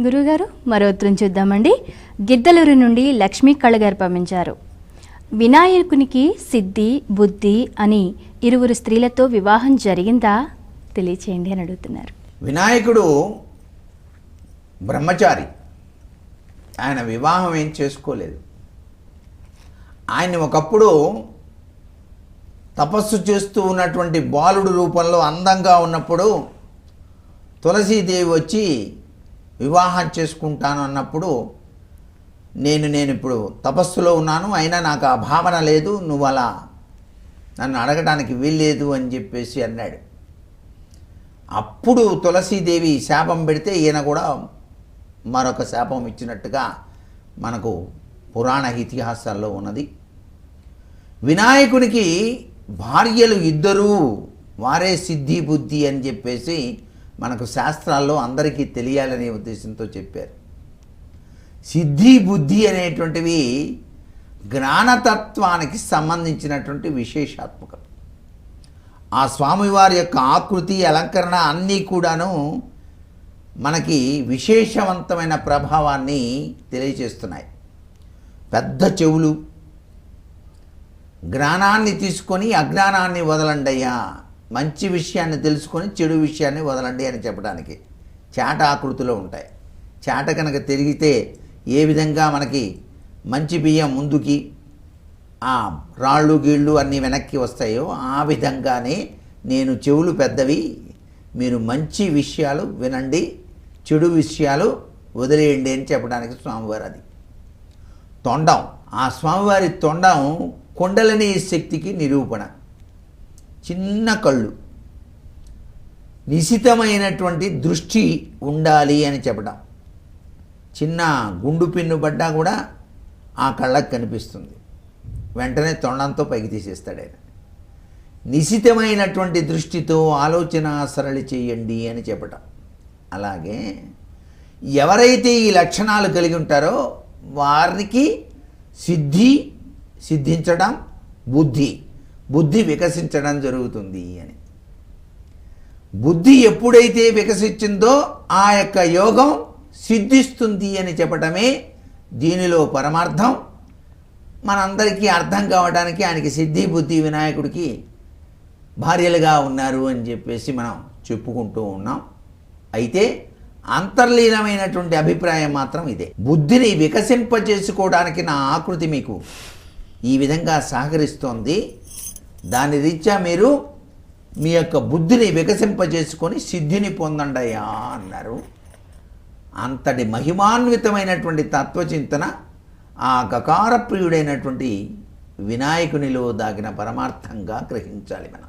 గురుగారు మరో ఉత్తరం చూద్దామండి. గిద్దలూరు నుండి లక్ష్మీ కళగారు పంపించారు. వినాయకునికి సిద్ధి బుద్ధి అని ఇరువురు స్త్రీలతో వివాహం జరిగిందా తెలియచేయండి అని అడుగుతున్నారు. వినాయకుడు బ్రహ్మచారి, ఆయన వివాహం ఏం చేసుకోలేదు. ఆయన ఒకప్పుడు తపస్సు చేస్తూ ఉన్నటువంటి బాలుడు రూపంలో అందంగా ఉన్నప్పుడు తులసీదేవి వచ్చి వివాహం చేసుకుంటాను అన్నప్పుడు నేను ఇప్పుడు తపస్సులో ఉన్నాను, అయినా నాకు ఆ భావన లేదు, నువ్వు అలా నన్ను అడగడానికి వీల్లేదు అని చెప్పేసి అన్నాడు. అప్పుడు తులసీదేవి శాపం పెడితే ఈయన కూడా మరొక శాపం ఇచ్చినట్టుగా మనకు పురాణ ఇతిహాసాల్లో ఉన్నది. వినాయకునికి భార్యలు ఇద్దరూ, వారే సిద్ధి బుద్ధి అని చెప్పేసి మనకు శాస్త్రాల్లో అందరికీ తెలియాలనే ఉద్దేశంతో చెప్పారు. సిద్ధి బుద్ధి అనేటువంటివి జ్ఞానతత్వానికి సంబంధించినటువంటి విశేషాత్మకం. ఆ స్వామివారి యొక్క ఆకృతి అలంకరణ అన్నీ కూడాను మనకి విశేషవంతమైన ప్రభావాన్ని తెలియజేస్తున్నాయి. పెద్ద చెవులు, జ్ఞానాన్ని తీసుకొని అజ్ఞానాన్ని వదలండయ్యా, మంచి విషయాన్ని తెలుసుకొని చెడు విషయాన్ని వదలండి అని చెప్పడానికి చాట ఆకృతిలో ఉంటాయి. చాట కనుక తిరిగితే ఏ విధంగా మనకి మంచి బియ్యం ముందుకి, ఆ రాళ్ళు గీళ్ళు అన్నీ వెనక్కి వస్తాయో ఆ విధంగానే నేను చెవులు పెద్దవి, మీరు మంచి విషయాలు వినండి, చెడు విషయాలు వదిలేయండి అని చెప్పడానికి స్వామివారు. అది తొండం, ఆ స్వామివారి తొండం కుండలిని శక్తికి నిరూపణ. చిన్న కళ్ళు, నిశితమైనటువంటి దృష్టి ఉండాలి అని చెప్పడం. చిన్న గుండు పిన్ను పడ్డా కూడా ఆ కళ్ళకు కనిపిస్తుంది, వెంటనే తొండంతో పైకి తీసేస్తాడు ఆయన. నిశితమైనటువంటి దృష్టితో ఆలోచన సరళి చేయండి అని చెప్పటం. అలాగే ఎవరైతే ఈ లక్షణాలు కలిగి ఉంటారో వారికి సిద్ధించడం, బుద్ధి వికసించడం జరుగుతుంది అని. బుద్ధి ఎప్పుడైతే వికసించిందో ఆ యొక్క యోగం సిద్ధిస్తుంది అని చెప్పటమే దీనిలో పరమార్థం. మనందరికీ అర్థం కావడానికి ఆయనకి సిద్ధి బుద్ధి వినాయకుడికి భార్యలుగా ఉన్నారు అని చెప్పేసి మనం చెప్పుకుంటూ ఉన్నాం. అయితే అంతర్లీనమైనటువంటి అభిప్రాయం మాత్రం ఇదే. బుద్ధిని వికసింపజేసుకోవడానికి నా ఆకృతి మీకు ఈ విధంగా సహకరిస్తోంది, దాని రీత్యా మీరు మీ యొక్క బుద్ధిని వికసింపజేసుకొని సిద్ధిని పొందండయ్యా అన్నారు. అంతటి మహిమాన్వితమైనటువంటి తత్వచింతన ఆ గకార ప్రియుడైనటువంటి వినాయకునిలో దాగిన పరమార్థంగా గ్రహించాలి మనం.